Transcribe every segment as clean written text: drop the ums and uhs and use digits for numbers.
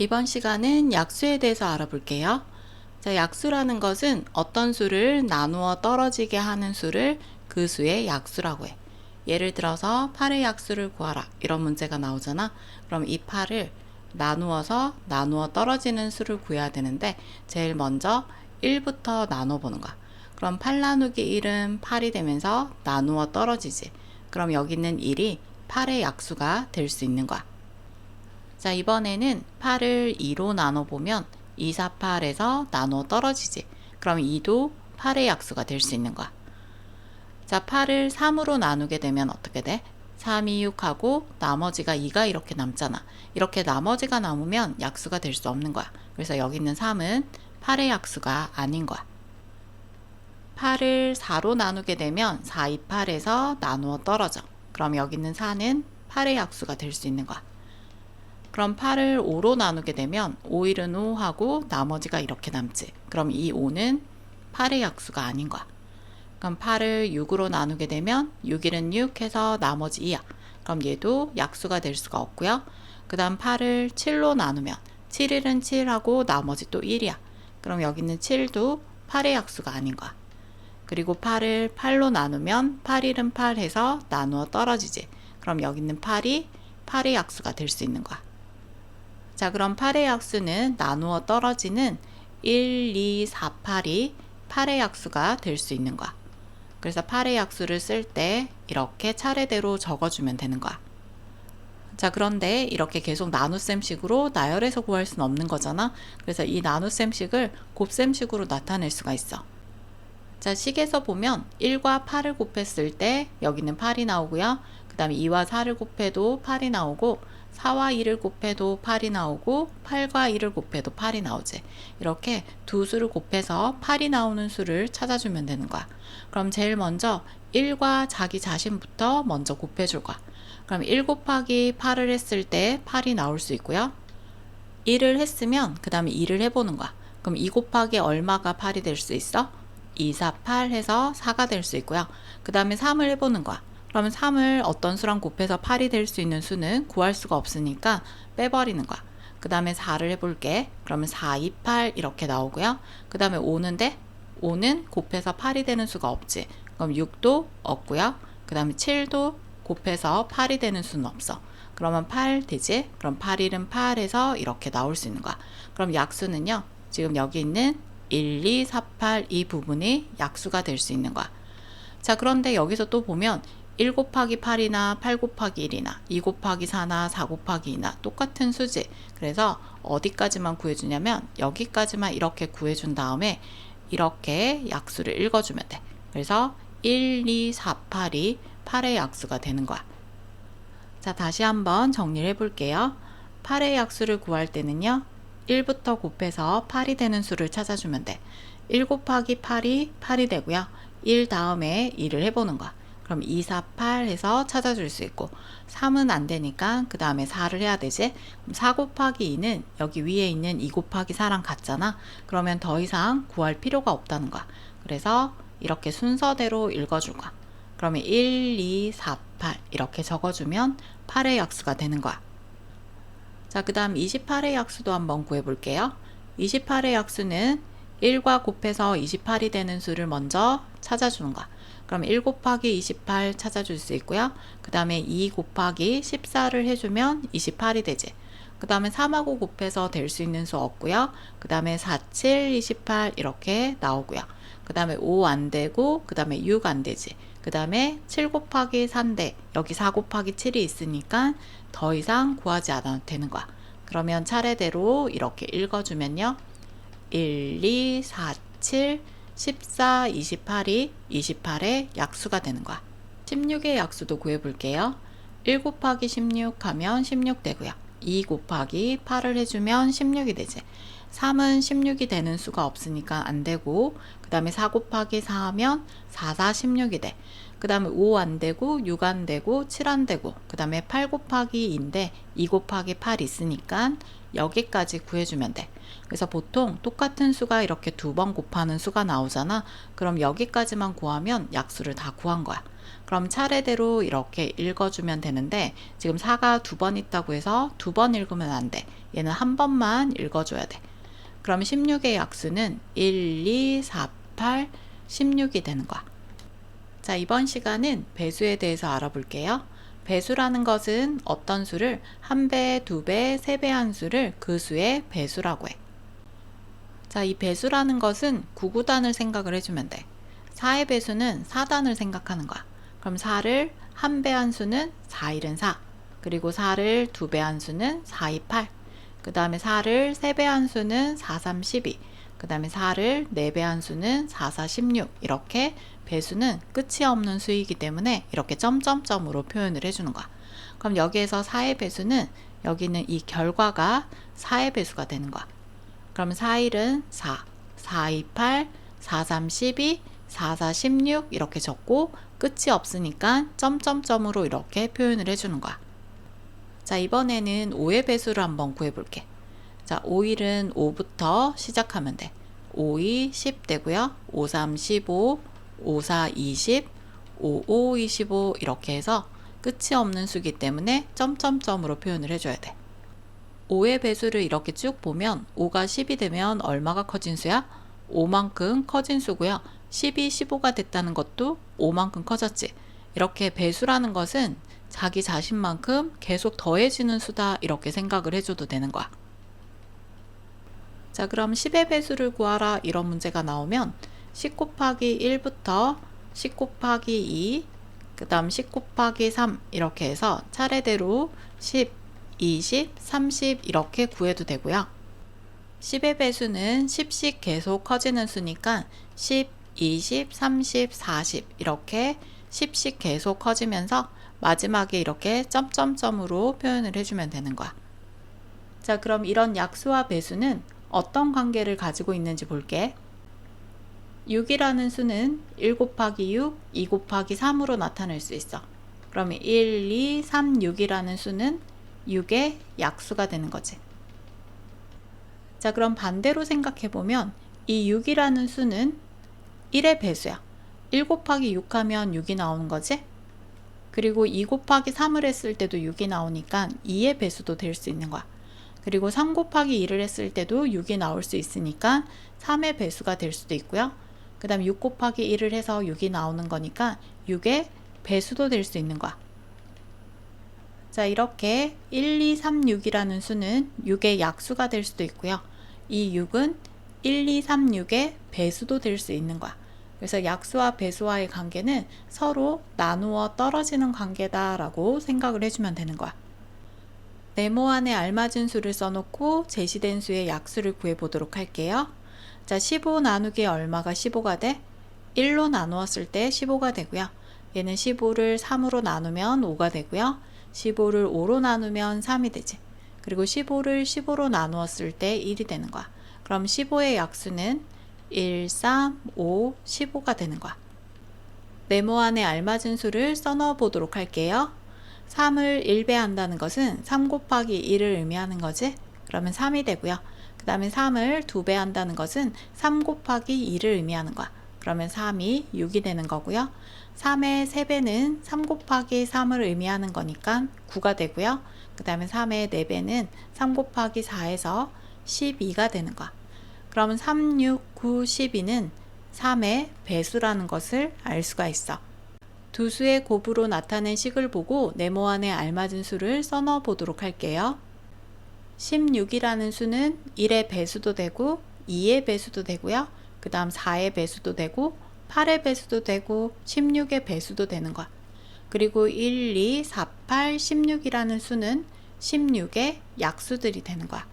이번 시간은 약수에 대해서 알아볼게요. 자, 약수라는 것은 어떤 수를 나누어 떨어지게 하는 수를 그 수의 약수라고 해. 예를 들어서 8의 약수를 구하라 이런 문제가 나오잖아. 그럼 이 8을 나누어서 나누어 떨어지는 수를 구해야 되는데 제일 먼저 1부터 나눠보는 거야. 그럼 8 나누기 1은 8이 되면서 나누어 떨어지지. 그럼 여기 있는 1이 8의 약수가 될 수 있는 거야. 자, 이번에는 8을 2로 나눠보면 2, 4, 8에서 나눠 떨어지지. 그럼 2도 8의 약수가 될 수 있는 거야. 자, 8을 3으로 나누게 되면 어떻게 돼? 3, 2, 6하고 나머지가 2가 이렇게 남잖아. 이렇게 나머지가 남으면 약수가 될 수 없는 거야. 그래서 여기 있는 3은 8의 약수가 아닌 거야. 8을 4로 나누게 되면 4, 2, 8에서 나누어 떨어져. 그럼 여기 있는 4는 8의 약수가 될 수 있는 거야. 그럼 8을 5로 나누게 되면 5, 1은 5 하고 나머지가 이렇게 남지. 그럼 이 5는 8의 약수가 아닌 거야. 그럼 8을 6으로 나누게 되면 6, 1은 6 해서 나머지 2야. 그럼 얘도 약수가 될 수가 없고요. 그 다음 8을 7로 나누면 7, 1은 7 하고 나머지 또 1이야. 그럼 여기 있는 7도 8의 약수가 아닌 거야. 그리고 8을 8로 나누면 8, 1은 8 해서 나누어 떨어지지. 그럼 여기 있는 8이 8의 약수가 될 수 있는 거야. 자, 그럼 8의 약수는 나누어 떨어지는 1, 2, 4, 8이 8의 약수가 될 수 있는 거야. 그래서 8의 약수를 쓸 때 이렇게 차례대로 적어주면 되는 거야. 자, 그런데 이렇게 계속 나눗셈식으로 나열해서 구할 수는 없는 거잖아. 그래서 이 나눗셈식을 곱셈식으로 나타낼 수가 있어. 자, 식에서 보면 1과 8을 곱했을 때 여기는 8이 나오고요. 그 다음에 2와 4를 곱해도 8이 나오고 4와 2를 곱해도 8이 나오고 8과 1을 곱해도 8이 나오지. 이렇게 두 수를 곱해서 8이 나오는 수를 찾아주면 되는 거야. 그럼 제일 먼저 1과 자기 자신부터 먼저 곱해줄 거야. 그럼 1 곱하기 8을 했을 때 8이 나올 수 있고요. 1을 했으면 그 다음에 2를 해보는 거야. 그럼 2 곱하기 얼마가 8이 될 수 있어? 2, 4, 8 해서 4가 될 수 있고요. 그 다음에 3을 해보는 거야. 그러면 3을 어떤 수랑 곱해서 8이 될 수 있는 수는 구할 수가 없으니까 빼버리는 거야. 그 다음에 4를 해볼게. 그러면 4, 2, 8 이렇게 나오고요. 그 다음에 5는데 5는 곱해서 8이 되는 수가 없지. 그럼 6도 없고요. 그 다음에 7도 곱해서 8이 되는 수는 없어. 그러면 8 되지? 그럼 8, 1은 8 해서 이렇게 나올 수 있는 거야. 그럼 약수는요. 지금 여기 있는 1, 2, 4, 8 이 부분이 약수가 될 수 있는 거야. 자, 그런데 여기서 또 보면 1 곱하기 8이나 8 곱하기 1이나 2 곱하기 4나 4 곱하기 2나 똑같은 수지. 그래서 어디까지만 구해주냐면 여기까지만 이렇게 구해준 다음에 이렇게 약수를 읽어주면 돼. 그래서 1, 2, 4, 8이 8의 약수가 되는 거야. 자, 다시 한번 정리를 해볼게요. 8의 약수를 구할 때는요. 1부터 곱해서 8이 되는 수를 찾아주면 돼. 1 곱하기 8이 8이 되고요. 1 다음에 2를 해보는 거야. 그럼 2, 4, 8 해서 찾아줄 수 있고 3은 안 되니까 그 다음에 4를 해야 되지. 그럼 4 곱하기 2는 여기 위에 있는 2 곱하기 4랑 같잖아. 그러면 더 이상 구할 필요가 없다는 거야. 그래서 이렇게 순서대로 읽어줄 거야. 그러면 1, 2, 4, 8 이렇게 적어주면 8의 약수가 되는 거야. 자, 그 다음 28의 약수도 한번 구해볼게요. 28의 약수는 1과 곱해서 28이 되는 수를 먼저 찾아주는 거야. 그럼 1 곱하기 28 찾아줄 수 있고요. 그 다음에 2 곱하기 14를 해주면 28이 되지. 그 다음에 3하고 곱해서 될 수 있는 수 없고요. 그 다음에 4, 7, 28 이렇게 나오고요. 그 다음에 5 안 되고 그 다음에 6 안 되지. 그 다음에 7 곱하기 4인데 여기 4 곱하기 7이 있으니까 더 이상 구하지 않아도 되는 거야. 그러면 차례대로 이렇게 읽어주면요. 1, 2, 4, 7, 14, 28이 28의 약수가 되는 거야. 16의 약수도 구해볼게요. 1 곱하기 16 하면 16 되고요. 2 곱하기 8을 해주면 16이 되지. 3은 16이 되는 수가 없으니까 안 되고 그 다음에 4 곱하기 4 하면 4, 4, 16이 돼. 그 다음에 5 안 되고 6 안 되고 7 안 되고 그 다음에 8 곱하기 2인데 2 곱하기 8 있으니까 여기까지 구해주면 돼. 그래서 보통 똑같은 수가 이렇게 2번 곱하는 수가 나오잖아. 그럼 여기까지만 구하면 약수를 다 구한 거야. 그럼 차례대로 이렇게 읽어주면 되는데 지금 4가 2번 있다고 해서 2번 읽으면 안 돼. 얘는 한 번만 읽어줘야 돼. 그럼 16의 약수는 1, 2, 4, 8, 16이 되는 거야. 자, 이번 시간은 배수에 대해서 알아볼게요. 배수라는 것은 어떤 수를 한 배, 두 배, 세 배 한 수를 그 수의 배수라고 해. 자, 이 배수라는 것은 구구단을 생각을 해주면 돼. 4의 배수는 4단을 생각하는 거야. 그럼 4를 한 배 한 수는 4, 1은 4. 그리고 4를 두 배 한 수는 4, 2, 8. 그 다음에 4를 세 배 한 수는 4, 3, 12. 그 다음에 4를 네 배 한 수는 4, 4, 16. 이렇게 배수는 끝이 없는 수이기 때문에 이렇게 점점점으로 표현을 해주는 거야. 그럼 여기에서 4의 배수는 여기는 이 결과가 4의 배수가 되는 거야. 그럼 4, 1은 4, 4, 2, 8, 4, 3, 12, 4, 4, 16 이렇게 적고 끝이 없으니까 점점점으로 이렇게 표현을 해주는 거야. 자, 이번에는 5의 배수를 한번 구해볼게. 자, 5, 1은 5부터 시작하면 돼. 5, 2, 10 되고요. 5, 3, 15, 5, 4, 20, 5, 5, 25 이렇게 해서 끝이 없는 수기 때문에 점점점으로 표현을 해줘야 돼. 5의 배수를 이렇게 쭉 보면 5가 10이 되면 얼마가 커진 수야? 5만큼 커진 수고요. 10이 15가 됐다는 것도 5만큼 커졌지. 이렇게 배수라는 것은 자기 자신만큼 계속 더해지는 수다 이렇게 생각을 해줘도 되는 거야. 자, 그럼 10의 배수를 구하라 이런 문제가 나오면 10 곱하기 1부터 10 곱하기 2, 그 다음 10 곱하기 3 이렇게 해서 차례대로 10, 20, 30 이렇게 구해도 되고요. 10의 배수는 10씩 계속 커지는 수니까 10, 20, 30, 40 이렇게 10씩 계속 커지면서 마지막에 이렇게 점점점으로 표현을 해주면 되는 거야. 자, 그럼 이런 약수와 배수는 어떤 관계를 가지고 있는지 볼게. 6이라는 수는 1 곱하기 6, 2 곱하기 3으로 나타낼 수 있어. 그러면 1, 2, 3, 6이라는 수는 6의 약수가 되는 거지. 자, 그럼 반대로 생각해보면 이 6이라는 수는 1의 배수야. 1 곱하기 6 하면 6이 나오는 거지? 그리고 2 곱하기 3을 했을 때도 6이 나오니까 2의 배수도 될 수 있는 거야. 그리고 3 곱하기 2를 했을 때도 6이 나올 수 있으니까 3의 배수가 될 수도 있고요. 그 다음 6 곱하기 1을 해서 6이 나오는 거니까 6의 배수도 될 수 있는 거야. 자, 이렇게 1, 2, 3, 6이라는 수는 6의 약수가 될 수도 있고요. 이 6은 1, 2, 3, 6의 배수도 될 수 있는 거야. 그래서 약수와 배수와의 관계는 서로 나누어 떨어지는 관계다라고 생각을 해주면 되는 거야. 네모 안에 알맞은 수를 써놓고 제시된 수의 약수를 구해보도록 할게요. 자, 15 나누기 얼마가 15가 돼? 1로 나누었을 때 15가 되고요. 얘는 15를 3으로 나누면 5가 되고요. 15를 5로 나누면 3이 되지. 그리고 15를 15로 나누었을 때 1이 되는 거야. 그럼 15의 약수는 1, 3, 5, 15가 되는 거야. 네모 안에 알맞은 수를 써넣어 보도록 할게요. 3을 1배 한다는 것은 3 곱하기 1을 의미하는 거지. 그러면 3이 되고요. 그 다음에 3을 2배 한다는 것은 3 곱하기 2를 의미하는 거야. 그러면 3이 6이 되는 거고요. 3의 3배는 3 곱하기 3을 의미하는 거니까 9가 되고요. 그 다음에 3의 4배는 3 곱하기 4에서 12가 되는 거야. 그러면 3, 6, 9, 12는 3의 배수라는 것을 알 수가 있어. 두 수의 곱으로 나타낸 식을 보고 네모 안에 알맞은 수를 써넣어 보도록 할게요. 16이라는 수는 1의 배수도 되고 2의 배수도 되고요. 그 다음 4의 배수도 되고 8의 배수도 되고 16의 배수도 되는 거야. 그리고 1, 2, 4, 8, 16이라는 수는 16의 약수들이 되는 거야.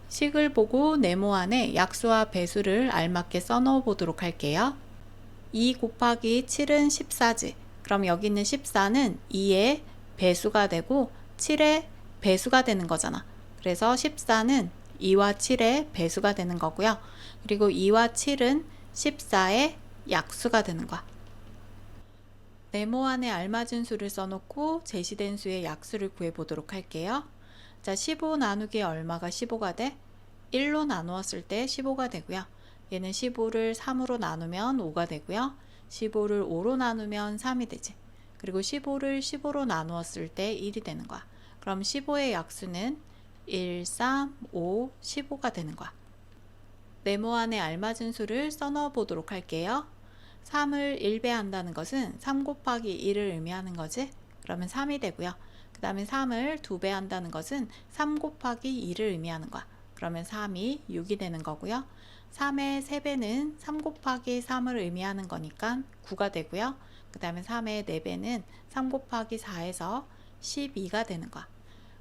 식을 보고 네모 안에 약수와 배수를 알맞게 써넣어 보도록 할게요. 2 곱하기 7은 14지. 그럼 여기 있는 14는 2의 배수가 되고 7의 배수가 되는 거잖아. 그래서 14는 2와 7의 배수가 되는 거고요. 그리고 2와 7은 14의 약수가 되는 거야. 네모 안에 알맞은 수를 써놓고 제시된 수의 약수를 구해보도록 할게요. 자, 15 나누기 얼마가 15가 돼? 1로 나누었을 때 15가 되고요. 얘는 15를 3으로 나누면 5가 되고요. 15를 5로 나누면 3이 되지. 그리고 15를 15로 나누었을 때 1이 되는 거야. 그럼 15의 약수는 1, 3, 5, 15가 되는 거야. 네모 안에 알맞은 수를 써넣어 보도록 할게요. 3을 1배한다는 것은 3 곱하기 1을 의미하는 거지. 그러면 3이 되고요. 그 다음에 3을 2배 한다는 것은 3 곱하기 2를 의미하는 거야. 그러면 3이 6이 되는 거고요. 3의 3배는 3 곱하기 3을 의미하는 거니까 9가 되고요. 그 다음에 3의 4배는 3 곱하기 4에서 12가 되는 거야.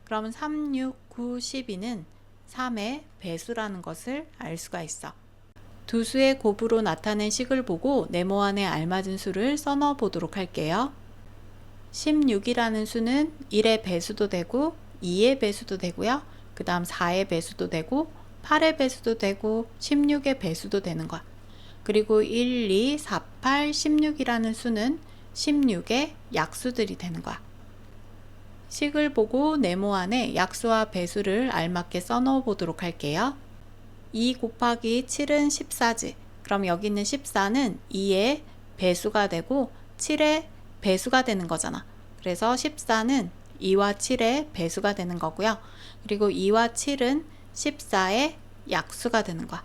그러면 3, 6, 9, 12는 3의 배수라는 것을 알 수가 있어. 두 수의 곱으로 나타낸 식을 보고 네모 안에 알맞은 수를 써넣어 보도록 할게요. 16이라는 수는 1의 배수도 되고 2의 배수도 되고요. 그 다음 4의 배수도 되고 8의 배수도 되고 16의 배수도 되는 거야. 그리고 1, 2, 4, 8, 16이라는 수는 16의 약수들이 되는 거야. 식을 보고 네모 안에 약수와 배수를 알맞게 써넣어 보도록 할게요. 2 곱하기 7은 14지. 그럼 여기 있는 14는 2의 배수가 되고 7의 배수가 되는 거잖아. 그래서 14는 2와 7의 배수가 되는 거고요. 그리고 2와 7은 14의 약수가 되는 거야.